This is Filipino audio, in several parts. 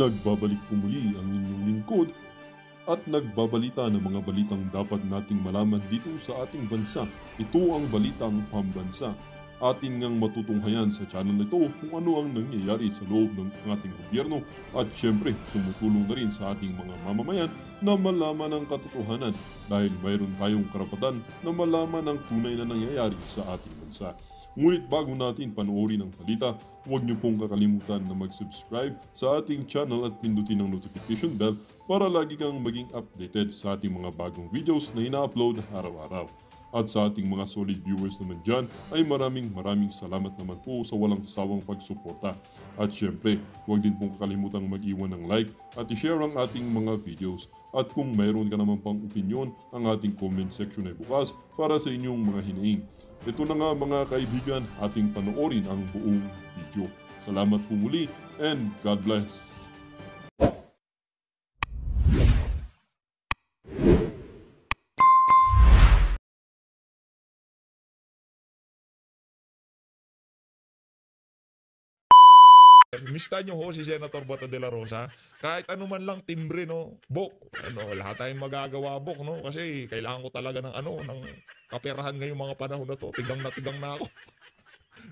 Nagbabalik po muli ang inyong lingkod at nagbabalita ng mga balitang dapat nating malaman dito sa ating bansa. Ito ang Balitang Pambansa. Atin ngang matutunghayan sa channel na ito kung ano ang nangyayari sa loob ng ating gobyerno at syempre tumutulong na rin sa ating mga mamamayan na malaman ang katotohanan dahil mayroon tayong karapatan na malaman ang tunay na nangyayari sa ating bansa. Ngunit bago natin panoorin ang balita, huwag niyo pong kakalimutan na mag-subscribe sa ating channel at pindutin ang notification bell para lagi kang maging updated sa ating mga bagong videos na ina-upload araw-araw. At sa ating mga solid viewers naman dyan ay maraming salamat naman po sa walang sawang pagsuporta. At syempre, huwag din pong kakalimutan mag-iwan ng like at i-share ang ating mga videos. At kung mayroon ka naman pang opinion, ang ating comment section ay bukas para sa inyong mga hinaing. Ito na nga mga kaibigan, ating panoorin ang buong video. Salamat po muli and God bless! Mista nyo ho si Senator Bato de la Rosa. Kahit ano man lang timbre, no? Bok. Lahat tayong magagawa, Bok, no? Kasi kailangan ko talaga ng kaperahan ngayong mga panahon na to. Tigang na ako.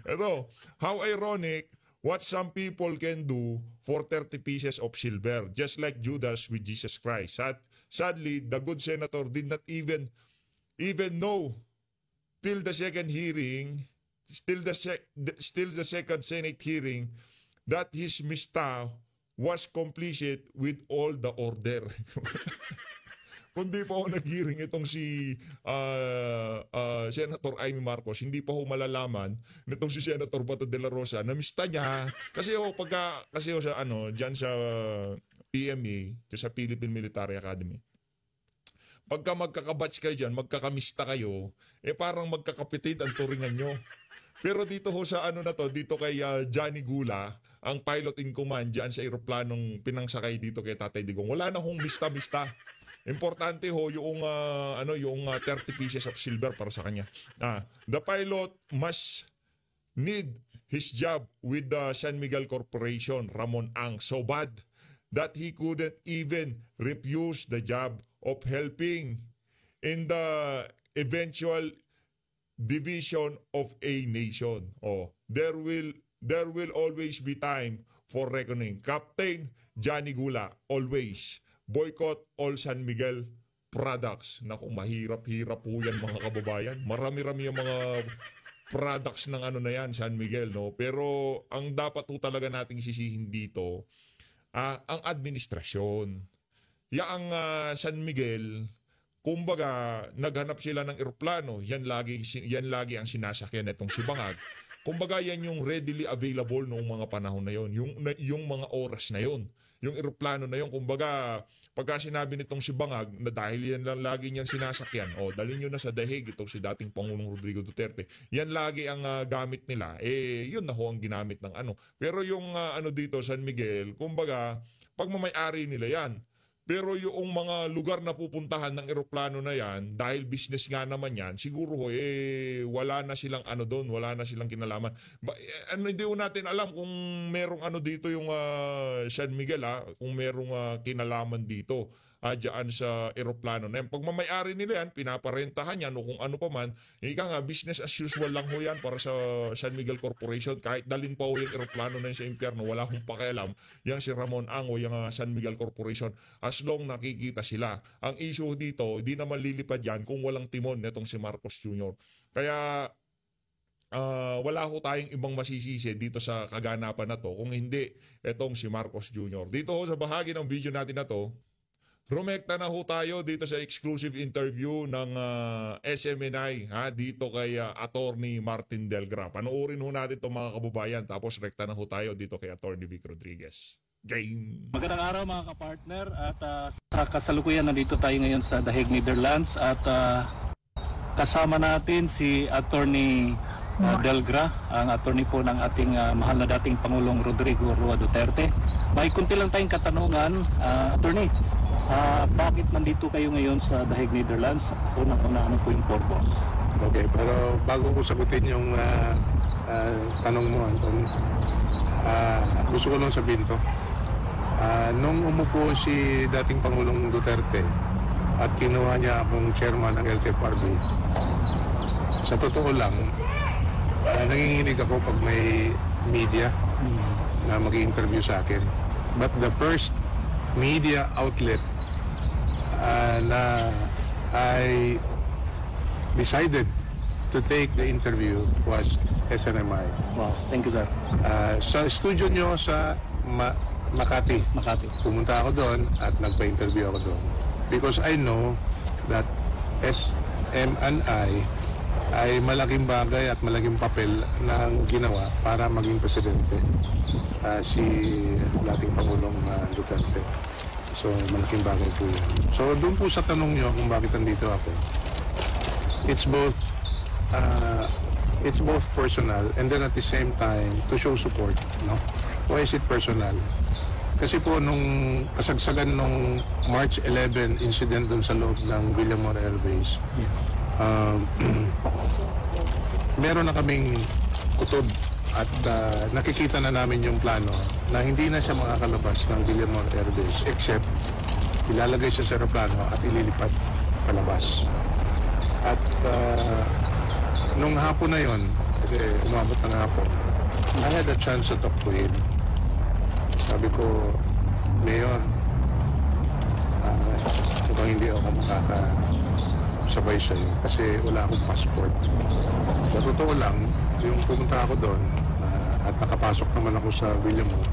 Ito, how ironic what some people can do for 30 pieces of silver. Just like Judas with Jesus Christ. Sadly, the good senator did not even know till the second hearing, still the second Senate hearing, that his mista was completed with all the order. Kundi pa ho nag-hearing itong si Senator Amy Marcos, hindi pa ho malalaman nitong si Senator Bato de la Rosa na mista niya. Kasi ho, sa diyan sa PMA, sa Philippine Military Academy, pagka magkakabatch kayo diyan, magkakamista kayo, parang magkakapitid ang turingan nyo. Pero dito ho sa dito kay Johnny Gula, ang pilot in command diyan sa eroplanong pinangsakay dito kay Tatay Digong, wala na hong bista-bista. Importante ho yung 30 pieces of silver para sa kanya. The pilot must need his job with the San Miguel Corporation, Ramon Ang, so bad that he couldn't even refuse the job of helping in the eventual division of a nation. There will always be time for reckoning. Captain Johnny Gula, always boycott all San Miguel products. Naku, mahirap-hirap po yan mga kababayan. Marami-rami yung mga products ng na yan, San Miguel, no? Pero ang dapat po talaga nating sisihin dito, ang administrasyon. Ang San Miguel, kumbaga, naghanap sila ng eroplano. Yan lagi ang sinasakyan itong si Bangag. Kumbaga, yan yung readily available noong mga panahon na yon, yung mga oras na yon. Yung eroplano na yon, kumbaga, pagka sinabi nitong si Bangag na dahil yan lang lagi niyang sinasakyan, dalhin nyo na sa dahig itong si dating Pangulong Rodrigo Duterte. Yan lagi ang gamit nila. Yun na ho ang ginamit ng Pero yung dito, San Miguel, kumbaga, pagmamayari nila yan. Pero yung mga lugar na pupuntahan ng eroplano na yan, dahil business nga naman yan, siguro wala na silang doon, wala na silang kinalaman. Hindi ko natin alam kung merong dito yung San Miguel, kung merong kinalaman dito dyan sa eroplano na yan. Pag mamayari nila yan, pinaparentahan yan o kung ano pa man, business as usual lang ho yan para sa San Miguel Corporation. Kahit dalhin pa ho yung eroplano na yan sa impyerno, wala akong pakialam. Yan si Ramon Ang o yung San Miguel Corporation. As long nakikita sila. Ang issue dito, di naman lilipad yan kung walang timon netong si Marcos Jr. Kaya wala ho tayong ibang masisisi dito sa kaganapan na to kung hindi etong si Marcos Jr. Dito ho sa bahagi ng video natin na to, rumekta na ho tayo dito sa exclusive interview ng SMNI dito kay Attorney Martin Delgra. Panoorin ho natin itong mga kababayan, tapos rekta na ho tayo dito kay Attorney Vic Rodriguez. Game! Magandang araw mga kapartner, at sa kasalukuyan nandito tayo ngayon sa The Hague, Netherlands, at kasama natin si Attorney Delgra, ang attorney po ng ating mahal na dating Pangulong Rodrigo Roa Duterte. May kunti lang tayong katanungan, Attorney. Bakit nandito kayo ngayon sa The Hague, Netherlands? Unang-una, ano po yung purpose? Okay, pero bago ko sagutin yung tanong mo, Anton, gusto ko lang sabihin to. Nung umupo si dating Pangulong Duterte at kinuha niya akong chairman ng LTFRB, sa totoo lang, nanginginig ako pag may media na mag-interview sa akin. But the first media outlet na I decided to take the interview was SNMI. Wow, thank you, sir. Sa studio nyo sa Makati. Makati. Pumunta ako doon at nagpa-interview ako doon. Because I know that SMNI ay malaking bagay at malaking papel na ginawa para maging presidente si dating Pangulong Duterte. So malaking bagay po yan. So doon po sa tanong nyo kung bakit nandito ako, it's both personal and then at the same time to show support, no? Why is it personal? Kasi po nung kasagsagan nung March 11 incident dun sa loob ng Villamor Air Base, meron na kaming kutob at nakikita na namin yung plano na hindi na siya makakalabas ng Villamor Air Base except ilalagay siya sa aeroplano at ililipat palabas. At nung hapon na yon, kasi umabot ng hapon, I had a chance to talk to him. Sabi ko, Mayor, mukhang hindi ako makakasabay sa'yo kasi wala akong passport. Sa totoo lang, yung pumunta ako doon at nakapasok naman ako sa Villamor,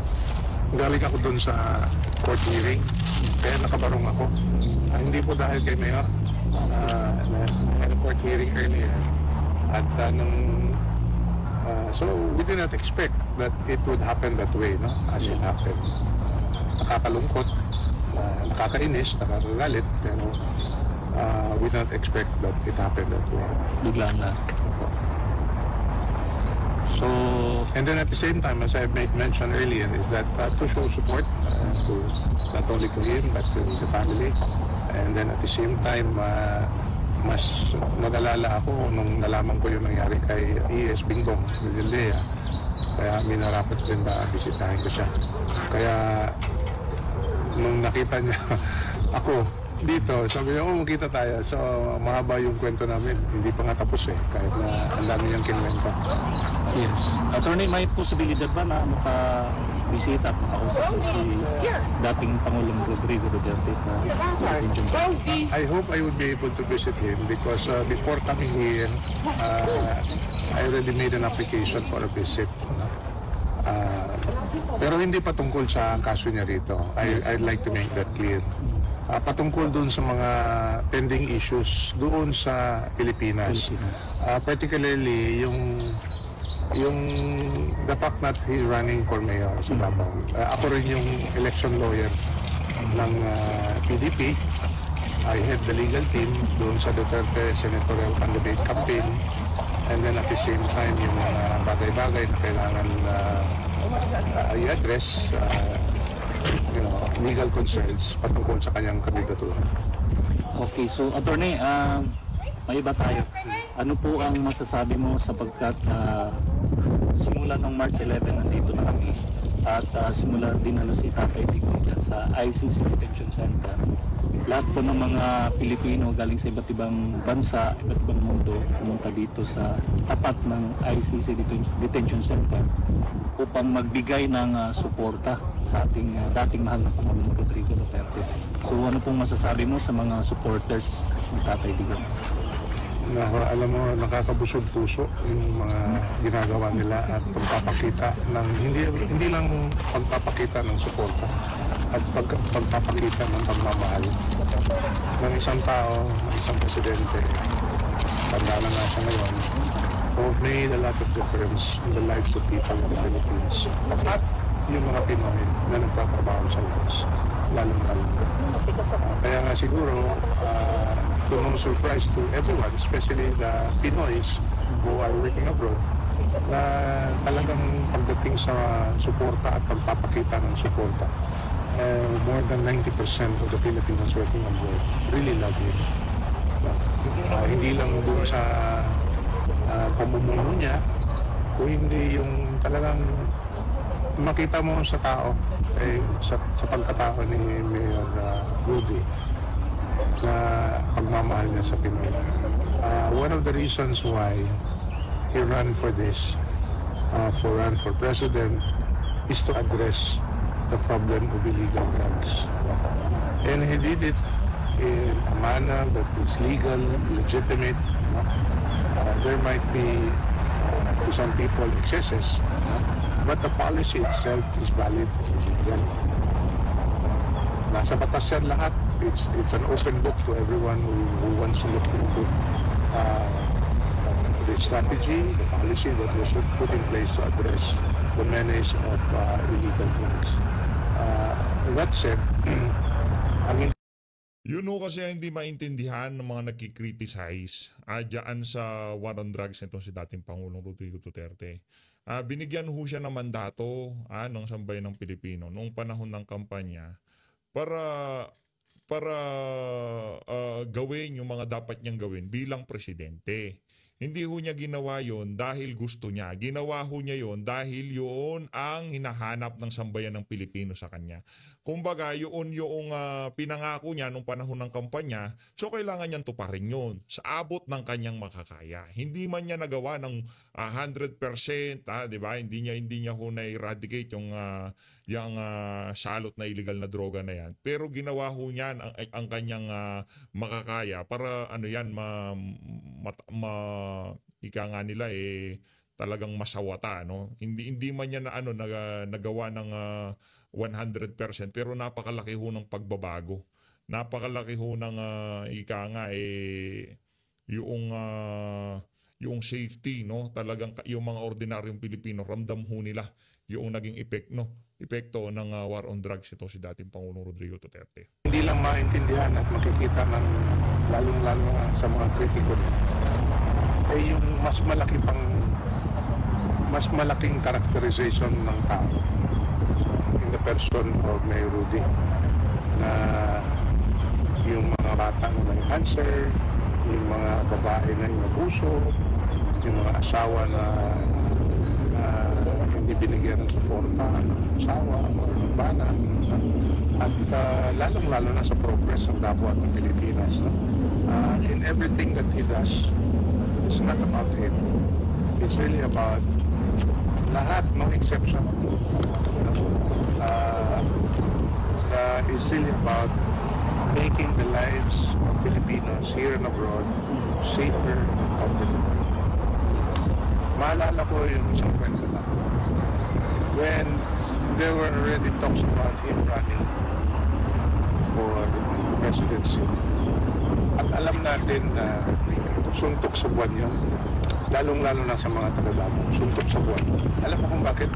galing ako doon sa court hearing, kaya nakabarong ako. Hindi po dahil kay Mayor, I had a court hearing earlier at so we did not expect that it would happen that way, no? As it happened. Nakakalungkot, nakakainis, nakakagalit, pero we did not expect that it happened that way. Biglaan na. So, and then at the same time, as I made mention earlier, is that to show support to not only to him but to the family, and then at the same time, mas nag-alala ako nung nalaman ko yung nangyari kay E.S. Bingbong Villaldea. Kaya minarapat din na bisitahin ko siya. Kaya nung nakita niya ako dito, sabi niya, magkita tayo. So mahaba yung kwento namin. Hindi pa nga tapos eh. Kahit na ang dami niyang kinuwento. yes. Attorney, may posibilidad ba na makabisita at makausap mo si dating Pangulong Rodrigo Duterte sa detention center? I hope I would be able to visit him because before coming here, I already made an application for a visit. Pero hindi pa tungkol sa kaso niya rito. I'd like to make that clear. Patungkol doon sa mga pending issues doon sa Pilipinas. Particularly yung the fact that he's running for mayor sa Davao. Ako rin yung election lawyer ng PDP. I head the legal team doon sa Duterte senatorial candidate campaign. And then at the same time, yung mga bagay-bagay na kailangan i-address, legal concerns patungkol sa kanyang kandidatura. Okay, so attorney, may iba tayo. Ano po ang masasabi mo sapagkat simula ng March 11 nandito na kami at simula din si Tatay Digong dyan sa ICC Detention Center. Lahat po ng mga Pilipino galing sa iba't ibang bansa, iba't ibang mundo pumunta dito sa tapat ng ICC Detention Center upang magbigay ng suporta sa ating dating mahal na Pangulong Rodrigo Duterte. So ano pong masasabi mo sa mga supporters ni Tatay Digong? Alam mo, nakakabusog puso yung mga ginagawa nila at pagpapakita ng hindi lang pagpapakita ng suporta at pagpapakita ng pagmamahal ng isang tao, ng isang presidente. Tanda na nga siya ngayon, who made a lot of difference in the lives of people in the Philippines. At yung mga Pinoy na nagtatrabaho sa labas, lalong-lalo. Kaya nga siguro, to no surprise to everyone, especially the Pinoys who are working abroad, na talagang pagdating sa suporta at pagpapakita ng suporta, more than 90% of the Filipinos working abroad really love him. Hindi lang doon sa pamumuno niya, o hindi yung talagang makita mo sa tao sa pagkatao ni Mayor Rudy na pagmamahal niya sa Pinoy. One of the reasons why he ran for this, run for president, is to address the problem of illegal drugs. And he did it in a manner that is legal, legitimate. There might be, to some people, excesses, but the policy itself is valid. Nasa batas yan lahat. It's an open book to everyone who wants to look into the strategy, the policy that we should put in place to address the menace of illegal drugs. That said, Yun ho kasi hindi maintindihan ng mga nagkikriticize dyan sa war on drugs nito si dating Pangulong Rodrigo Duterte. Binigyan ho siya ng mandato ng sambayan ng Pilipino noong panahon ng kampanya para gawin yung mga dapat niyang gawin bilang presidente. Hindi ho niya ginawa yon dahil gusto niya. Ginawa ho niya yon dahil yun ang hinahanap ng sambayan ng Pilipino sa kanya. Kumbaga, yun yung pinangako niya nung panahon ng kampanya, so kailangan niyang tuparin yun sa abot ng kanyang makakaya. Hindi man niya nagawa ng 100%, di ba? Hindi niya ho na-eradicate yung salot na illegal na droga na yan. Pero ginawa ho niya ang kanyang makakaya para ika nga nila talagang masawata, no? Hindi man niya nagawa ng 100%, pero napakalaki ho ng pagbabago. Napakalaki ho ng ika nga yung safety, no? Talagang yung mga ordinaryong Pilipino ramdam ho nila yung naging epekto ng war on drugs ito si dating Pangulong Rodrigo Duterte. Hindi lang maintindihan at makikita ng lalong-lalo sa mga kritiko yung mas malaking characterization ng tao in the person of Mayor Rudy, na yung mga bata na may cancer, yung mga babae na inabuso, yung mga asawa na hindi binigyan ng suporta ng asawa o ng bana, at lalong-lalo na sa progress ng Davao at ng Pilipinas. In everything that he does, it's not about him. It's really about lahat, no exception. It's really about making the lives of Filipinos here and abroad safer and comfortable. Maalala ko yung isang kwento na when there were already talks about him running for presidency. At alam natin na suntok sa buwan yun, lalong-lalo na sa mga taga-Davao, suntok sa buwan. Alam mo kung bakit?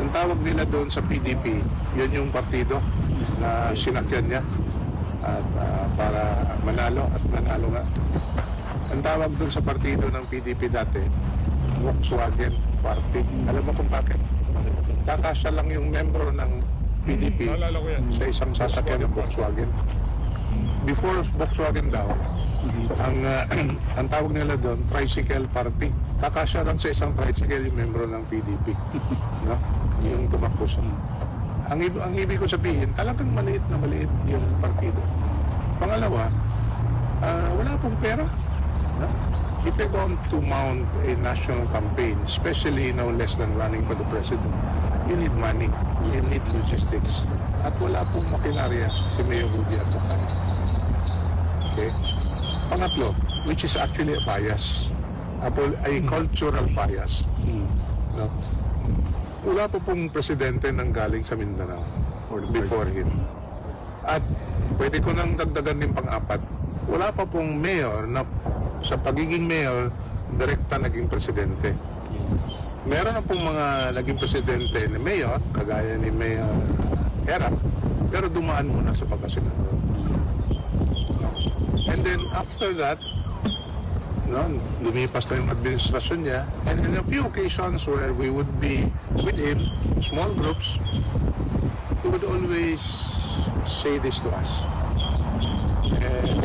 Ang tawag nila doon sa PDP, yun yung partido na sinakyan niya at para manalo at manalo nga. Ang tawag doon sa partido ng PDP dati, Volkswagen Party. Alam mo kung bakit? Kakasya lang yung membro ng PDP sa isang sasakyan ng Volkswagen. Before Volkswagen daw, ang tawag nila doon, Tricycle Party. Kakasya lang sa isang tricycle yung membro ng PDP. No? Yung tumakbo siya. Ang ibig ko sabihin, talagang maliit na maliit yung partido. Pangalawa, wala pong pera. No? If you're going to mount a national campaign, especially no less than running for the president, you need money, you need logistics. At wala pong makinarya si Mayor Rudy at the time. Okay? Pangatlo, which is actually a bias, a cultural bias. No? Wala po pong presidente nang galing sa Mindanao before him. At pwede ko nang dagdagan din pang-apat, wala pa pong mayor na sa pagiging mayor, direkta naging presidente. Meron na pong mga naging presidente na mayor, kagaya ni Mayor Erap, pero dumaan muna sa pagkasenador. And then after that, lumipas na yung administrasyon niya, and in a few occasions where we would be with him, small groups, he would always say this to us. And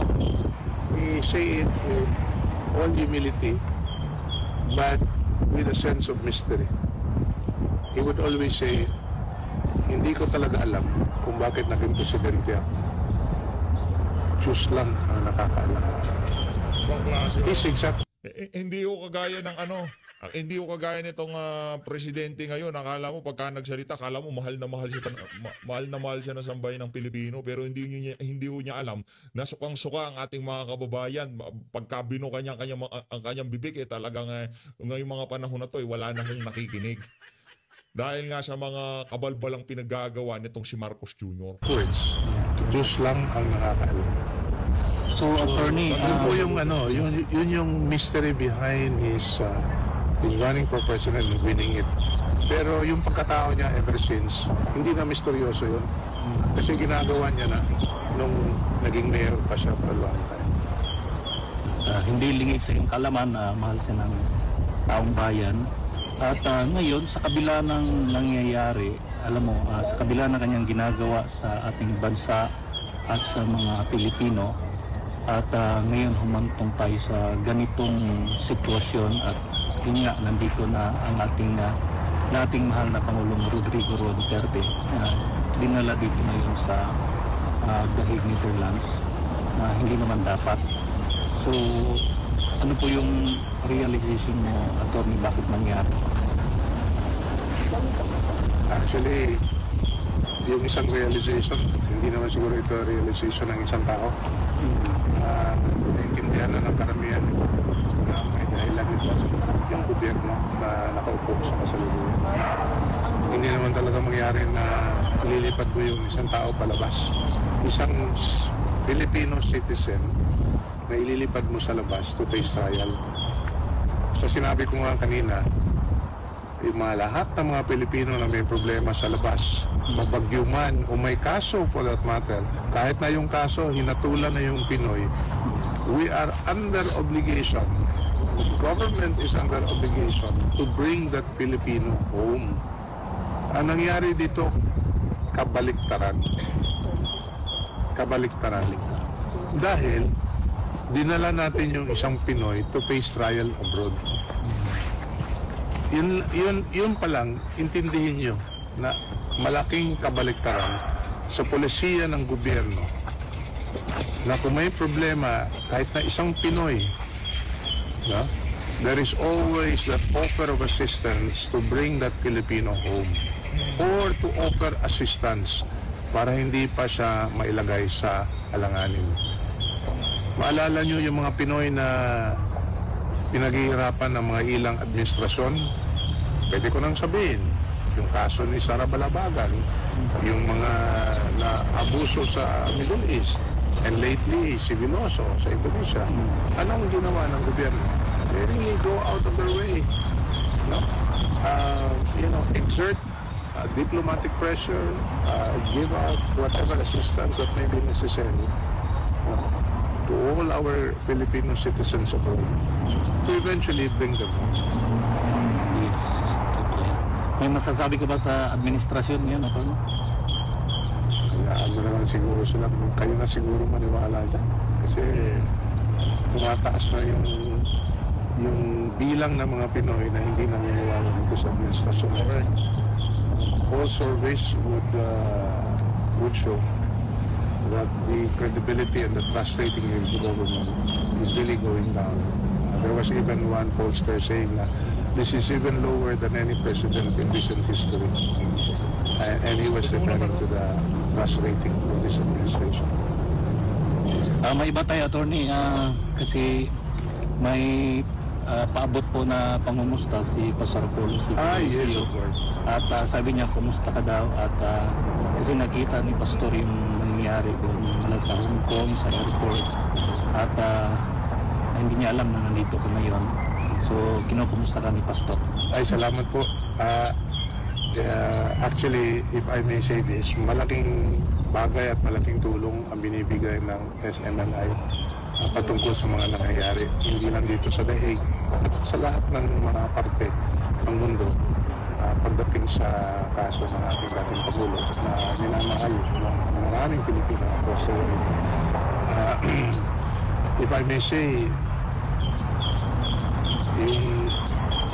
we say it with all humility, but with a sense of mystery. He would always say, hindi ko talaga alam kung bakit naging presidente ako. Diyos lang ang nakakaalam. Ibang klase. Is exact. Hindi ko kagaya ng ano, hindi ko kagaya nitong presidente ngayon. Akala mo pagka nagsalita, akala mo mahal na mahal siya ng sambayan ng Pilipino, pero hindi ko niya alam na sukang-suka ang ating mga kababayan. Pagka binuka niya ang kanyang bibig, talagang ngayong mga panahon na to, wala na hong nakikinig. Dahil nga sa mga kabalbalang pinaggagawa nitong si Marcos Jr. Words. Diyos lang ang nakakaalam. So, attorney, Yun po yung ano, yun yung mystery behind his running for president and winning it. Pero yung pagkatao niya ever since, hindi na misteryoso yun. Kasi ginagawa niya na nung naging mayor pa siya for a long time. hindi lingid sa iyong kalaman na mahal siya ng taong bayan. At ngayon, sa kabila ng nangyayari, alam mo, sa kabila ng kanyang ginagawa sa ating bansa at sa mga Pilipino, at ngayon humantong tayo sa ganitong sitwasyon at yun nga, nandito na ang ating mahal na Pangulong Rodrigo Duterte dinala dito ngayon sa The Hague, Netherlands na hindi naman dapat. So, ano po yung realization mo, attorney, bakit nangyari? Actually, yung isang realization, hindi naman siguro ito realization ng isang tao. Naintindihan na ng karamihan na may dahilan ito yung gobyerno na nakaupo sa kasalukuyan. Hindi naman talaga mangyari na lilipad mo yung isang tao palabas. Isang Filipino citizen na ililipad mo sa labas to face trial. So sinabi ko nga kanina, yung mga lahat ng mga Pilipino na may problema sa labas, mabagyo man o may kaso for that matter, kahit na yung kaso, hinatulan na yung Pinoy, we are under obligation. The government is under obligation to bring that Filipino home. Ang nangyari dito, kabaliktaran. Kabaliktaran. Dahil, dinala natin yung isang Pinoy to face trial abroad. Yun pa lang, intindihin nyo na malaking kabaliktaran sa polisiya ng gobyerno na kung may problema, kahit na isang Pinoy, no, there is always that offer of assistance to bring that Filipino home or to offer assistance para hindi pa siya mailagay sa alanganin. Maalala nyo yung mga Pinoy na pinaghihirapan ng mga ilang administrasyon? Pwede ko nang sabihin, yung kaso ni Sara Balabagan, yung mga na-abuso sa Middle East, and lately si Veloso sa Indonesia. Anong ginawa ng gobyerno? They really go out of their way, no? Exert diplomatic pressure, give out whatever assistance that may be necessary, no, to all our Filipino citizens abroad to eventually bring them home. Yes. May masasabi ka ba sa administrasyon ngayon, attorney? Hayaan mo na lang siguro sila, kayo na siguro maniwala dyan. Kasi tumataas na yung bilang ng mga Pinoy na hindi naniniwala dito sa administrasyon. All surveys would show that the credibility and the trust rating of the government is really going down. There was even one pollster saying that this is even lower than any president in recent history. And he was referring to the trust rating of this administration. May iba tayo, attorney, kasi may paabot po na pangumusta si Pastor Paulo. Yes, of course. At sabi niya, kumusta ka daw? At kasi nakita ni Pastor yung nangyari doon mula sa Hong Kong, sa airport. At hindi niya alam na nandito ko ngayon. So, kinukumusta ka ni Pastor? Ay, salamat po. Actually, if I may say this, malaking bagay at malaking tulong ang binibigay ng SMNI patungkol sa mga nangyayari. Hindi lang dito sa The Hague, at sa lahat ng mga parte ng mundo pagdating sa kaso ng ating dating Pangulo na minamahal ng maraming Pilipino across the world. If I may say,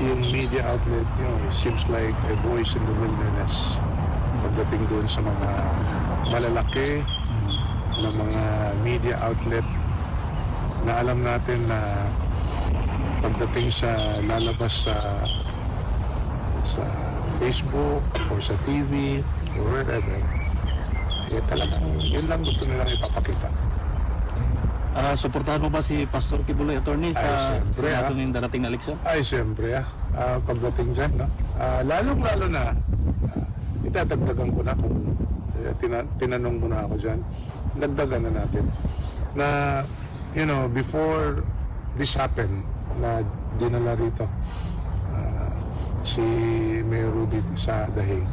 yung media outlet, it seems like a voice in the wilderness. pagdating doon sa mga malalaki na mga media outlet na alam natin na pagdating sa lalabas sa Facebook or sa TV or wherever, talagang yun lang gusto nilang ipapakita. Suportahan mo ba si Pastor Kibuloy, attorney, sa siyempre, Senado ng darating na eleksyon? Ay, siyempre, pagdating dyan, no? Lalong-lalo na, itadagdagan ko na kung tinanong mo na ako dyan, dagdagan na natin. Na, you know, before this happened, na dinala rito, si Mayor Rudy sa Dahig.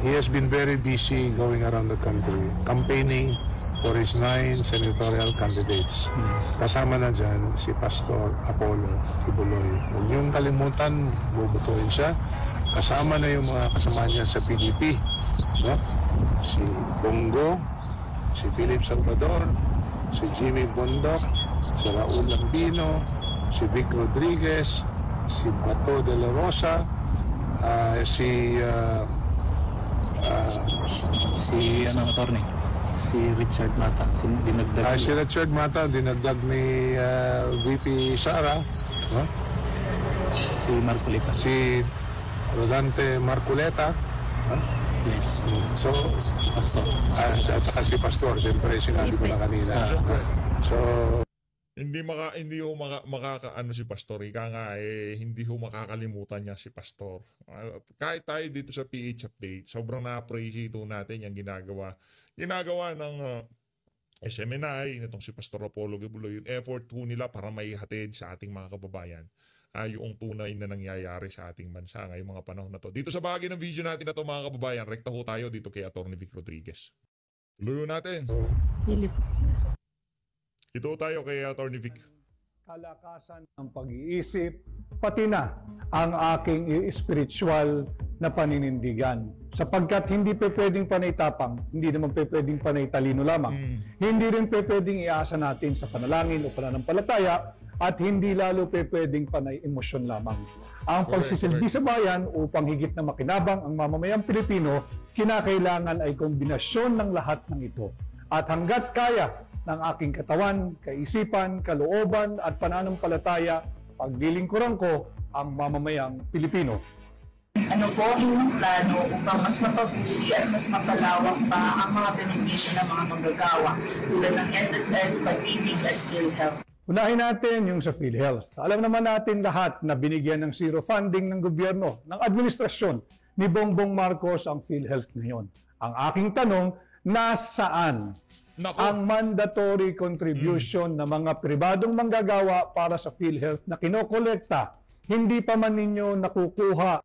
He has been very busy going around the country, campaigning for his 9 senatorial candidates. Kasama na dyan si Pastor Apollo Kibuloy. Huwag niyong kalimutan, bubutuin siya. Kasama na yung mga kasama niya sa PDP. No? Si Bongo, si Philip Salvador, si Jimmy Bondok, si Raul Lambino, si Vic Rodriguez, si Bato de la Rosa, si attorney? Si Richard Mata, dinagdag. si Richard Mata, dinagdag ni VP Sara, no? Si Marcolita. Si Rodante Marculeta, no? Yes. So, Pastor. at saka si Pastor, siyempre sinabi ko na kanina. No? So, Hindi makakaano si Pastor. Ika nga hindi ho makakalimutan niya si Pastor. Kahit tayo dito sa PH Update, sobrang na-appreciate natin yung ginagawa ng SMNI, nitong si Pastor Apollo Kibuloy, yung effort ho nila para maihatid sa ating mga kababayan yung tunay na nangyayari sa ating bansa ngayong mga panahon na to. Dito sa bahagi ng video natin na to mga kababayan, rekta ho tayo dito kay Atty. Vic Rodriguez. Tuloy natin. Ito tayo kay Atty. Vic. Kalakasan ng pag-iisip, pati na ang aking spiritual na paninindigan. Sapagkat hindi pwedeng panay tapang, hindi naman pwedeng panay talino lamang. Hindi rin pwedeng iasa natin sa panalangin o pananampalataya at hindi lalo pwedeng panay emosyon lamang. Ang pagsisilbi sa bayan upang higit na makinabang ang mamamayang Pilipino, kinakailangan ay kombinasyon ng lahat ng ito. At hanggat kaya ng aking katawan, kaisipan, kalooban at pananampalataya, paglilingkuran ko ang mamamayang Pilipino. Ano po ang inyong plano upang mas mapabuti at mas mapalawak pa ang mga benepisyo ng mga manggagawa tulad ng SSS, Pag-ibig at PhilHealth? Unahin natin yung sa PhilHealth. Alam naman natin lahat na binigyan ng zero funding ng gobyerno, ng administrasyon ni Bongbong Marcos ang PhilHealth ngayon. Ang aking tanong, nasaan ang mandatory contribution ng mga pribadong manggagawa para sa PhilHealth na kinokolekta, hindi pa man ninyo nakukuha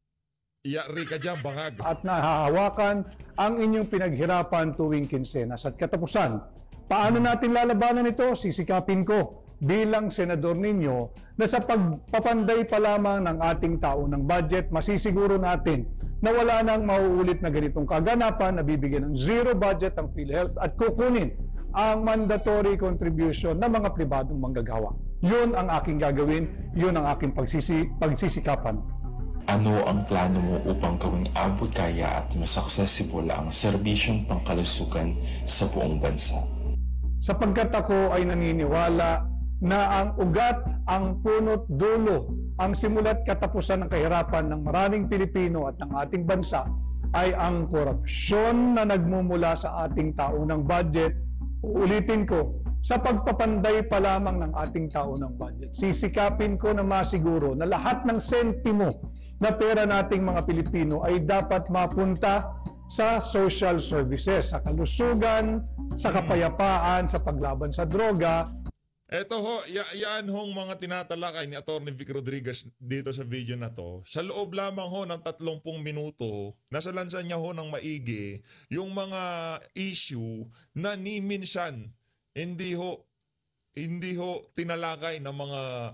Iyari ka dyan, bangag. at nahahawakan ang inyong pinaghirapan tuwing kinsenas at katapusan. Paano natin lalabanan ito? Sisikapin ko bilang senador ninyo na sa pagpapanday pa lamang ng ating taon ng budget, masisiguro natin na wala nang mauulit na ganitong kaganapan na bibigyan ng zero budget ang PhilHealth at kukunin ang mandatory contribution ng mga pribadong manggagawa. Yun ang aking gagawin, yun ang aking pagsisikapan. Ano ang plano mo upang gawing abot kaya at mas accessible ang serbisyong pangkalusugan sa buong bansa? Sapagkat ako ay naniniwala na ang ugat, ang punot dulo, ang simula't katapusan ng kahirapan ng maraming Pilipino at ng ating bansa ay ang korupsyon na nagmumula sa ating taunang budget. Uulitin ko, sa pagpapanday pa lamang ng ating taunang budget, sisikapin ko na masiguro na lahat ng sentimo na pera nating mga Pilipino ay dapat mapunta sa social services, sa kalusugan, sa kapayapaan, sa paglaban sa droga. Eto ho, yan hong mga tinatalakay ni Atty. Vic Rodriguez dito sa video na to. Sa loob lamang ho ng 30 minuto, nasalansan niya ho ng maigi yung mga issue na ni minsan hindi ho tinalakay ng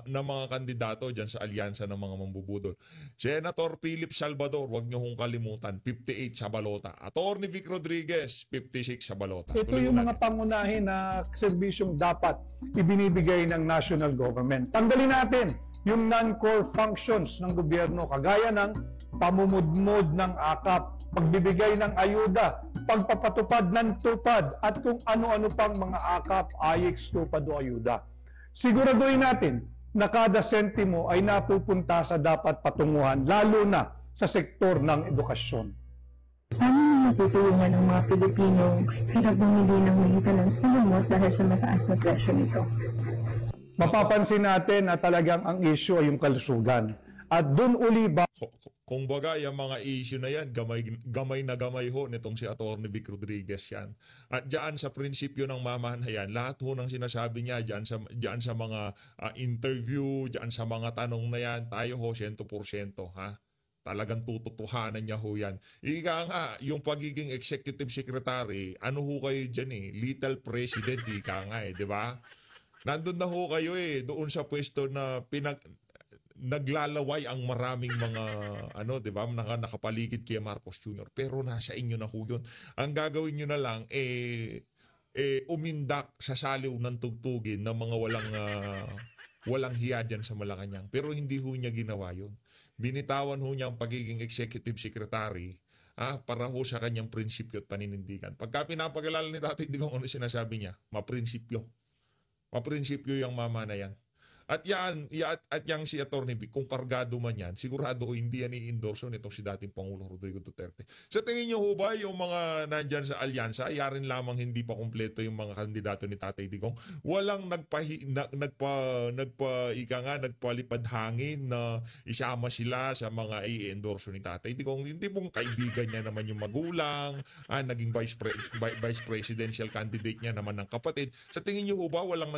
mga kandidato diyan sa alyansa ng mga mambubudol. Senator Philip Salvador, wag niyo hong kalimutan, 58 sa balota. Atty. Vic Rodriguez, 56 sa balota. Ito Tuloy yung natin. mga pangunahin na serbisyong dapat ibinibigay ng national government. Tanggalin natin yung non-core functions ng gobyerno kagaya ng pamumudmod ng akap, pagbibigay ng ayuda, pagpapatupad ng tupad, at kung ano-ano pang mga akap, AYEX, tupad o ayuda. Siguraduhin natin na kada sentimo ay napupunta sa dapat patunguhan, lalo na sa sektor ng edukasyon. Paano matutulungan ng mga Pilipinong hirap bumili ng maintenance na gamot dahil sa mataas na presyo nito? Mapapansin natin na talagang ang issue ay yung kalusugan. At dun uli ba Kung baga, yung mga issue na yan, gamay na gamay ho nitong si Atty. Vic Rodriguez yan. At diyan sa prinsipyo ng mamahan na yan, lahat ho ng sinasabi niya diyan sa mga interview, diyan sa mga tanong na yan, tayo ho 100%, ha? Talagang tututuhanan niya ho yan. Ika nga, yung pagiging executive secretary, ano ho kayo dyan eh? Little president, ika nga eh, di ba? Nandun na ho kayo eh, doon sa pwesto na naglalaway ang maraming mga di ba, nakapaligid kay Marcos Jr. Pero nasa inyo na ho yun. Ang gagawin nyo na lang umindak sa saliw ng tugtugin ng mga walang hiya dyan sa Malacanang. Pero hindi ho niya ginawa yun. Binitawan ho niya ang pagiging executive secretary para ho sa kanyang prinsipyo at paninindigan. Pagka pinapag-alala ni Tatay Digong ano sinasabi niya, maprinsipyo. Maprinsipyo yung mama na yan. At yang si Atty. Vic, kung kargado man yan, sigurado hindi yan i-endorso nitong si dating Pangulong Rodrigo Duterte. Sa tingin niyo ho ba yung mga nandyan sa alyansa, yarin lamang hindi pa kumpleto yung mga kandidato ni Tatay Digong? Walang nagpalipad hangin na isama sila sa mga i-endorso ni Tatay Digong. Hindi pong kaibigan niya naman yung magulang, naging vice presidential candidate niya naman ng kapatid. Sa tingin niyo ho ba walang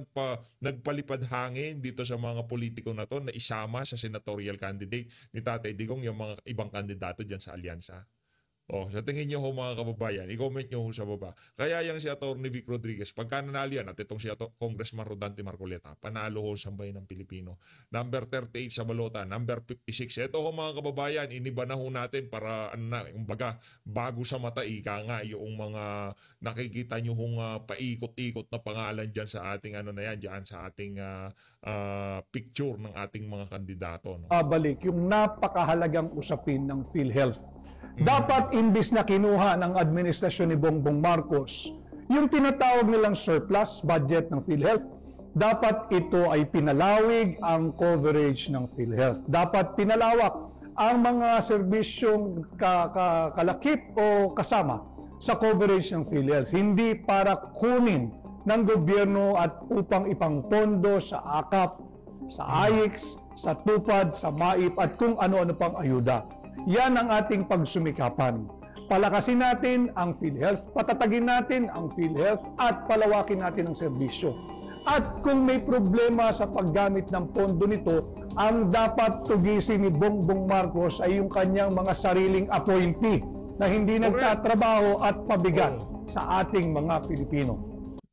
nagpalipad hangin dito sa mga politiko na to na isama sa senatorial candidate ni Tatay Digong yung mga ibang kandidato dyan sa alyansa? Sa tingin nyo ho mga kababayan, i-comment nyo ho sa baba. Kaya yung si Atty. Vic Rodriguez, pagka nanalo yan, at itong si Congressman Rodante Marcoleta, panalo ho sa bayan ng Pilipino. Number 38 sa balota, number 56. Ito ho mga kababayan, iniba na ho natin para, bago sa mata, ika nga, yung mga nakikita nyo hong paikot-ikot na pangalan dyan sa ating, dyan sa ating picture ng ating mga kandidato. No? balik yung napakahalagang usapin ng PhilHealth? Dapat imbis na kinuha ng administrasyon ni Bongbong Marcos yung tinatawag nilang surplus budget ng PhilHealth, dapat ito ay pinalawig ang coverage ng PhilHealth. Dapat pinalawak ang mga serbisyong kalakip o kasama sa coverage ng PhilHealth. Hindi para kunin ng gobyerno at upang ipangpondo sa AKAP, sa AYEX, sa TUPAD, sa MAIP at kung ano-ano pang ayuda. Yan ang ating pagsumikapan. Palakasin natin ang PhilHealth, patatagin natin ang PhilHealth at palawakin natin ang serbisyo. At kung may problema sa paggamit ng pondo nito, ang dapat tugisin ni Bongbong Marcos ay yung kanyang mga sariling appointee na hindi nagtatrabaho at pabigat sa ating mga Pilipino.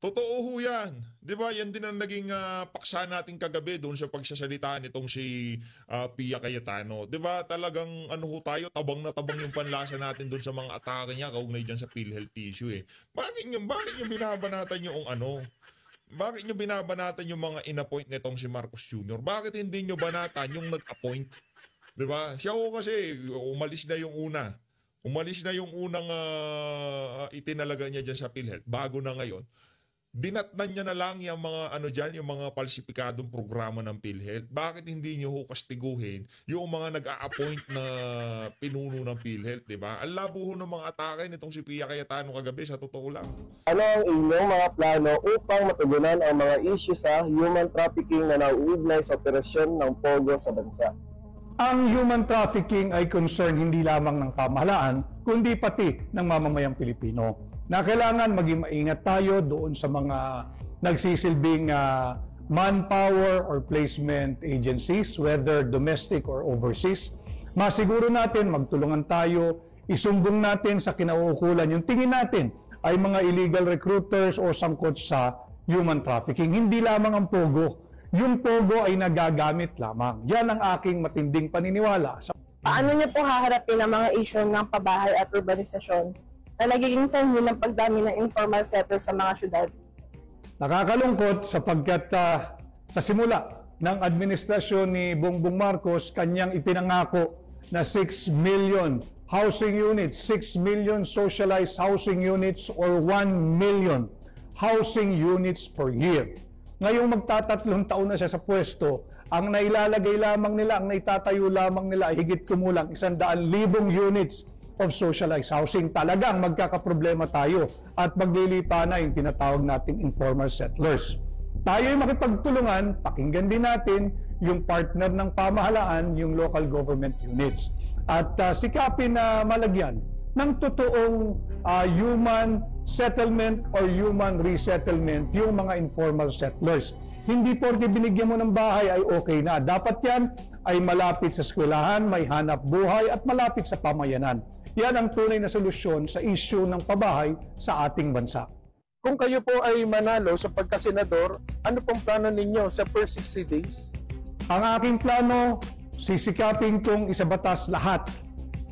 Totoo ho yan. Di ba? Yan din ang naging paksa natin kagabi doon sa pagsasalita nitong si Pia Cayetano. Di ba? Talagang tayo, tabang na tabang yung panlasa natin doon sa mga atake niya kaugnay dyan sa PhilHealth issue eh. Bakit nyo binabanatan yung Bakit nyo binabanatan yung mga in-appoint nitong si Marcos Jr.? Bakit hindi nyo banatan yung nag-appoint? Di ba? Siya ho kasi umalis na yung una. Umalis na yung unang itinalaga niya dyan sa PhilHealth. Bago na ngayon. Dinatnan niya na lang yung mga yung mga falsipikadong programa ng PhilHealth. Bakit hindi niyo ho kastiguhin yung mga nag-a-appoint na pinuno ng PhilHealth, di ba? Ang labo ho ng mga atake nitong si Pia Cayetano kagabi, sa totoo lang. Ano ang inyong mga plano upang matugunan ang mga issue sa human trafficking na nauugnay sa operasyon ng POGO sa bansa? Ang human trafficking ay concern hindi lamang ng pamahalaan, kundi pati ng mamamayang Pilipino. Na kailangan maging maingat tayo doon sa mga nagsisilbing manpower or placement agencies, whether domestic or overseas. Masiguro natin, magtulungan tayo, isumbong natin sa kinauukulan yung tingin natin ay mga illegal recruiters o sangkot sa human trafficking. Hindi lamang ang POGO. Yung POGO ay nagagamit lamang. Yan ang aking matinding paniniwala. Paano niyo po haharapin ang mga issue ng pabahay at urbanisasyon na nagiging sanhi ng pagdami ng informal settlers sa mga syudad? Nakakalungkot sapagkat sa simula ng administrasyon ni Bongbong Marcos, kanyang ipinangako na 6 million housing units, 6 million socialized housing units or 1 million housing units per year. Ngayong magtatatlong taon na siya sa pwesto, ang nailalagay lamang nila, ang naitatayo lamang nila ay higit kumulang 100,000 units of socialized housing. Talagang magkakaproblema tayo at maglilipa na yung tinatawag nating informal settlers. Tayo ay makipagtulungan, pakinggan din natin yung partner ng pamahalaan, yung local government units. At sikapin na malagyan ng totoong human settlement or human resettlement yung mga informal settlers. Hindi porke binigyan mo ng bahay ay okay na. Dapat yan ay malapit sa eskwelahan, may hanap buhay at malapit sa pamayanan. Yan ang tunay na solusyon sa issue ng pabahay sa ating bansa. Kung kayo po ay manalo sa pagkasenador, ano pong plano ninyo sa first 60 days? Ang aking plano, sisikapin kong isabatas lahat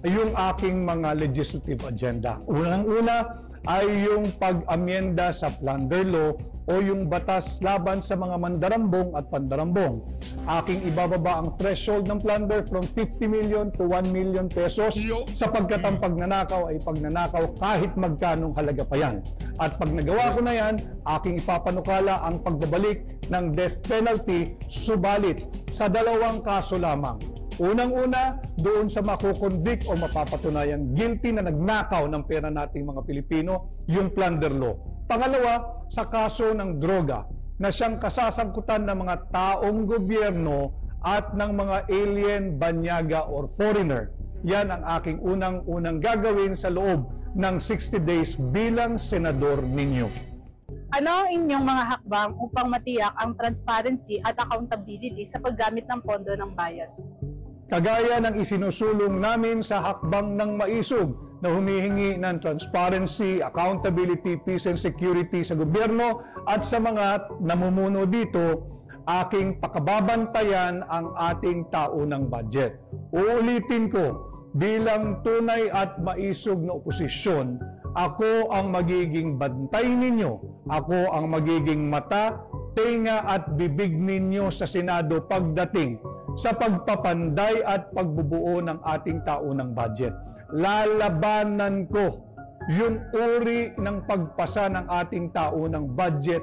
yung aking mga legislative agenda. Unang-una ay yung pag-amyenda sa plunder law o yung batas laban sa mga mandarambong at pandarambong. Aking ibababa ang threshold ng plunder from 50 million to 1 million pesos sapagkat ang pagnanakaw ay pagnanakaw kahit magkanong halaga pa yan. At pag nagawa ko na yan, aking ipapanukala ang pagbabalik ng death penalty subalit sa 2 kaso lamang. Unang-una, doon sa makukonvict o mapapatunayang guilty na nagnakaw ng pera nating mga Pilipino, yung plunder law. Pangalawa, sa kaso ng droga na siyang kasasangkutan ng mga taong gobyerno at ng mga alien, banyaga or foreigner. Yan ang aking unang-unang gagawin sa loob ng 60 days bilang senador ninyo. Ano ang inyong mga hakbang upang matiyak ang transparency at accountability sa paggamit ng pondo ng bayan? Kagaya ng isinusulong namin sa hakbang ng maisog na humihingi ng transparency, accountability, peace and security sa gobyerno at sa mga namumuno dito, aking pakababantayan ang ating taunang budget. Uulitin ko, bilang tunay at maisog na oposisyon, ako ang magiging bantay ninyo. Ako ang magiging mata, tenga at bibig ninyo sa Senado pagdating sa pagpapanday at pagbubuo ng ating taunang budget. Lalabanan ko yung uri ng pagpasa ng ating taunang budget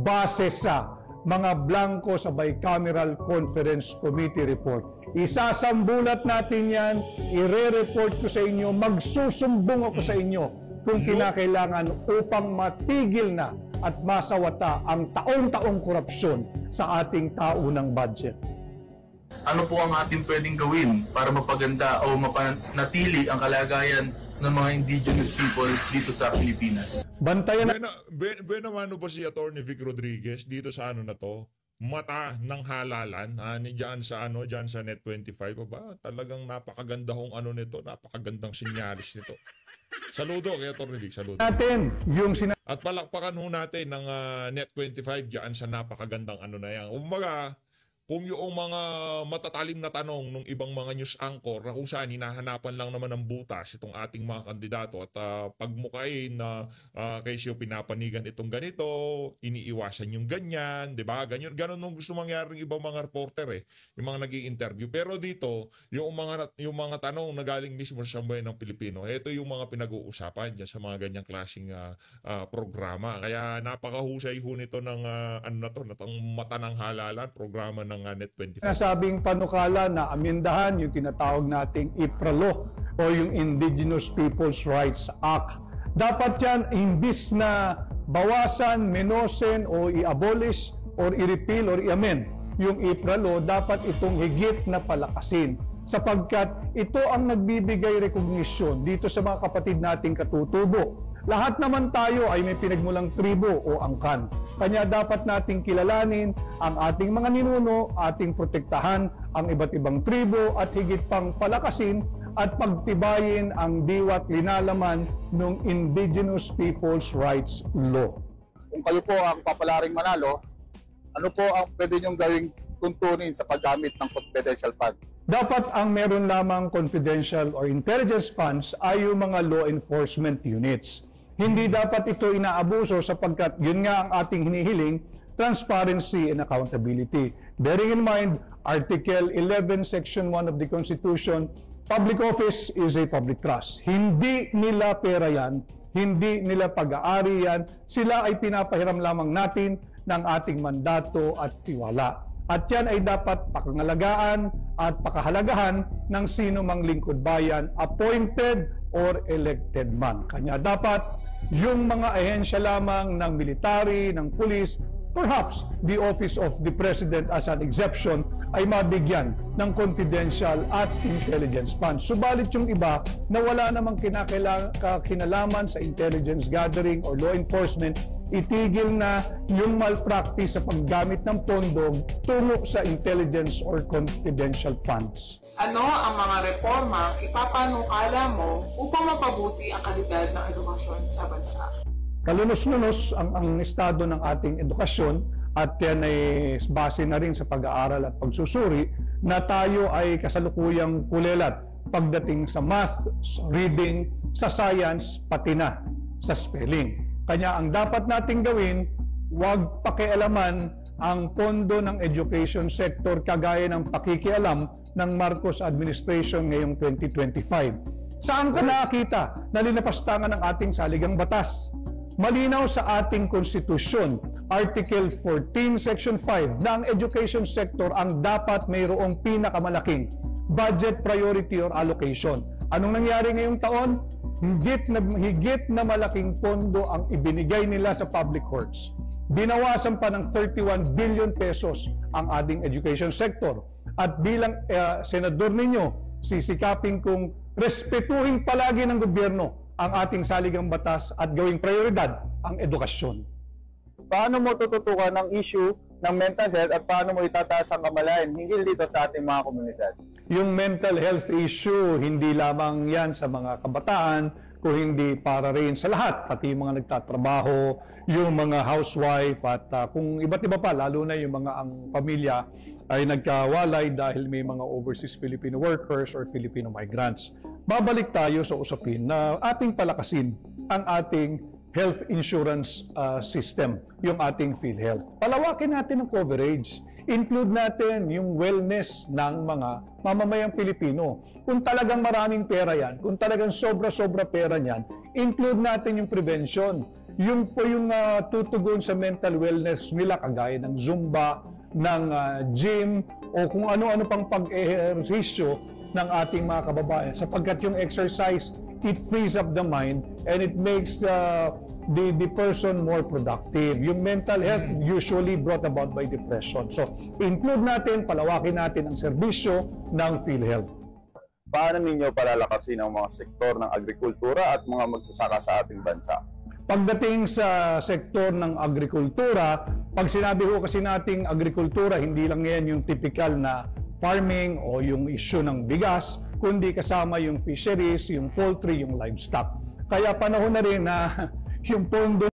base sa mga blanco sa Bicameral Conference Committee report. Isasambulat natin yan, ire-report ko sa inyo, magsusumbong ako sa inyo kung kinakailangan upang matigil na at masawata ang taong-taong korupsyon sa ating taunang budget. Ano po ang ating pwedeng gawin para mapaganda o mapanatili ang kalagayan ng mga indigenous people dito sa Pilipinas? Bantayan Naman ba si Attorney Vic Rodriguez dito sa ano na to? Mata ng halalan, diyan sa Net25 ba? Talagang napakaganda hong ano nito, napakagandang sinyalis nito. Saludo kay Attorney Vic, saludo. Natin yung At palakpakan ho natin ng Net25 diyan sa napakagandang ano na yan. Kumbaga, kung yung mga matatalim na tanong ng ibang mga news anchor na kung saan hinahanapan lang naman ng butas itong ating mga kandidato at pagmukain na kayo pinapanigan itong ganito, iniiwasan yung ganyan, di ba? Ganon nung gusto mangyari ng ibang mga reporter yung mga nag-i-interview. Pero dito, yung mga tanong na galing mismo sa sambayan ng Pilipino, ito yung mga pinag-uusapan dyan sa mga ganyang klaseng programa. Kaya napakahusay ho nito ng ng mata ng halalan, programa ng Net25. Nasabing panukala na amendahan yung tinatawag nating IPRA law o yung Indigenous Peoples' Rights Act. Dapat yan, imbis na bawasan, menosen o i-abolish or i-repeal or i-amend yung IPRA law, dapat itong higit na palakasin sapagkat ito ang nagbibigay recognition dito sa mga kapatid nating katutubo. Lahat naman tayo ay may pinagmulang tribo o angkan. Kanya dapat nating kilalanin ang ating mga ninuno, ating protektahan ang iba't ibang tribo at higit pang palakasin at pagtibayin ang diwa't linalaman ng Indigenous Peoples' Rights Law. Kung kayo po ang papalaring manalo, ano po ang pwede niyong gawing tuntunin sa paggamit ng confidential fund? Dapat ang meron lamang confidential or intelligence funds ay yung mga law enforcement units. Hindi dapat ito inaabuso sapagkat yun nga ang ating hinihiling, transparency and accountability. Bearing in mind, Article 11, Section 1 of the Constitution Public office is a public trust. Hindi nila pera yan, hindi nila pag-aari yan. Sila ay pinapahiram lamang natin ng ating mandato at tiwala. At yan ay dapat pakangalagaan at pakahalagahan ng sino mang lingkod bayan, appointed or elected man. Kanya dapat yung mga ahensya lamang ng military, ng pulis, perhaps the office of the president as an exception ay mabigyan ng confidential at intelligence funds. Subalit yung iba na wala namang kinalaman sa intelligence gathering or law enforcement, itigil na yung malpractice sa paggamit ng pondo tungo sa intelligence or confidential funds. Ano ang mga reforma ipapanukala mo upang mapabuti ang kalidad ng edukasyon sa bansa? Kalunos-lunos ang estado ng ating edukasyon at yan ay base na rin sa pag-aaral at pagsusuri na tayo ay kasalukuyang kulelat pagdating sa math, sa reading, sa science, pati na sa spelling. Kanya ang dapat nating gawin, huwag pakialaman ang pondo ng education sector kagaya ng pakikialam ng Marcos administration ngayong 2025. Saan ka nakakita na linapastangan ng ating saligang batas? Malinaw sa ating konstitusyon, Article 14, Section 5, na ang education sector ang dapat mayroong pinakamalaking budget priority or allocation. Anong nangyari ngayong taon? Higit na malaking pondo ang ibinigay nila sa public works. Binawasan pa ng 31 billion pesos ang ating education sector. At bilang senador ninyo, sisikapin kong respetuhin palagi ng gobyerno ang ating saligang batas at gawing prioridad ang edukasyon. Paano mo tututukan ang issue ng mental health at paano mo itataas ang kamalayan hinggil dito sa ating mga komunidad? Yung mental health issue, hindi lamang yan sa mga kabataan, kung hindi para rin sa lahat, pati yung mga nagtatrabaho, yung mga housewife, at kung iba't iba pa, lalo na yung mga ang pamilya ay nagkawalay dahil may mga overseas Filipino workers or Filipino migrants. Babalik tayo sa usapin na ating palakasin ang ating health insurance system, yung ating PhilHealth. Palawakin natin ang coverage. Include natin yung wellness ng mga mamamayang Pilipino. Kung talagang maraming pera yan, kung talagang sobra-sobra pera niyan, include natin yung prevention. Yung tutugon sa mental wellness nila, kagaya ng Zumba, ng gym, o kung ano-ano pang pag-ehersisyo ng ating mga kababayan. Sapagkat yung exercise, it frees up the mind and it makes the person more productive. Yung mental health usually brought about by depression. So, include natin, palawakin natin ang serbisyo ng PhilHealth. Paano ninyo palalakasin ang mga sektor ng agrikultura at mga magsasaka sa ating bansa? Pagdating sa sektor ng agrikultura, pag sinabi ko kasi nating agrikultura, hindi lang yan yung typical na farming o yung issue ng bigas, kundi kasama yung fisheries, yung poultry, yung livestock. Kaya panahon na rin na yung pondo